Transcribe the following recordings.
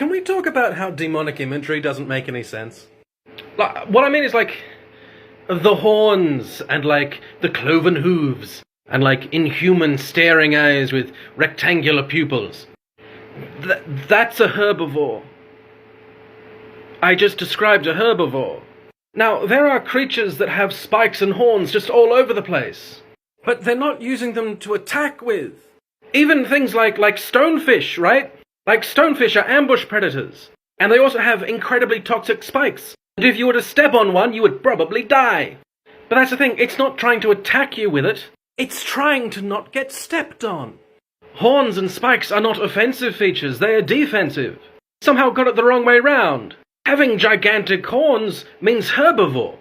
Can we talk about how demonic imagery doesn't make any sense? Like, what I mean is, like, the horns, and, like, the cloven hooves, and, like, inhuman staring eyes with rectangular pupils. That's a herbivore. I just described a herbivore. Now, there are creatures that have spikes and horns just all over the place, but they're not using them to attack with. Even things like stonefish, right? Like, stonefish are ambush predators, and they also have incredibly toxic spikes. And if you were to step on one, you would probably die. But that's the thing, it's not trying to attack you with it, it's trying to not get stepped on. Horns and spikes are not offensive features, they are defensive. Somehow got it the wrong way round. Having gigantic horns means herbivore.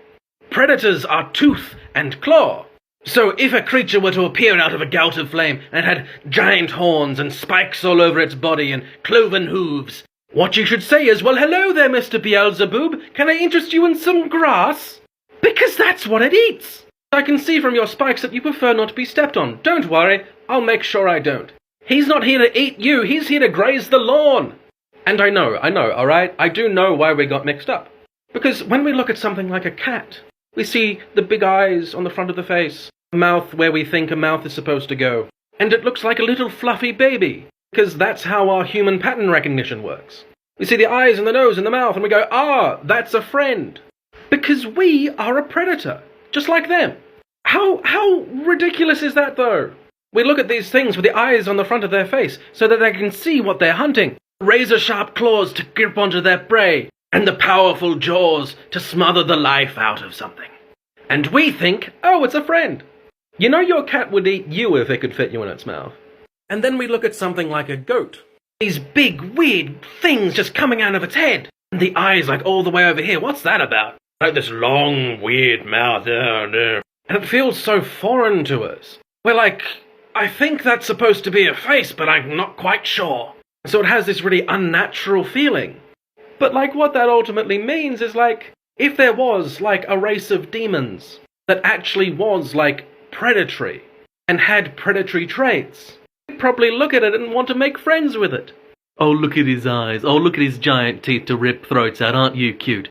Predators are tooth and claw. So if a creature were to appear out of a gout of flame and had giant horns and spikes all over its body and cloven hooves, what you should say is, "Well, hello there, Mr. Beelzebub. Can I interest you in some grass?" Because that's what it eats. I can see from your spikes that you prefer not to be stepped on. Don't worry, I'll make sure I don't. He's not here to eat you, he's here to graze the lawn. And I know, alright? I do know why we got mixed up. Because when we look at something like a cat, we see the big eyes on the front of the face, a mouth where we think a mouth is supposed to go, and it looks like a little fluffy baby, because that's how our human pattern recognition works. We see the eyes and the nose and the mouth, and we go, ah, that's a friend. Because we are a predator, just like them. How ridiculous is that, though? We look at these things with the eyes on the front of their face, so that they can see what they're hunting. Razor-sharp claws to grip onto their prey, and the powerful jaws to smother the life out of something. And we think, oh, it's a friend. You know your cat would eat you if it could fit you in its mouth. And then we look at something like a goat. These big, weird things just coming out of its head. And the eyes like all the way over here. What's that about? Like this long, weird mouth. Oh, no. And it feels so foreign to us. We're like, I think that's supposed to be a face, but I'm not quite sure. So it has this really unnatural feeling. But like what that ultimately means is like, if there was like a race of demons that actually was like predatory and had predatory traits, we'd probably look at it and want to make friends with it. Oh, look at his eyes. Oh, look at his giant teeth to rip throats out. Aren't you cute?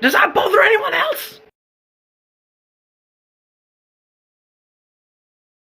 Does that bother anyone else?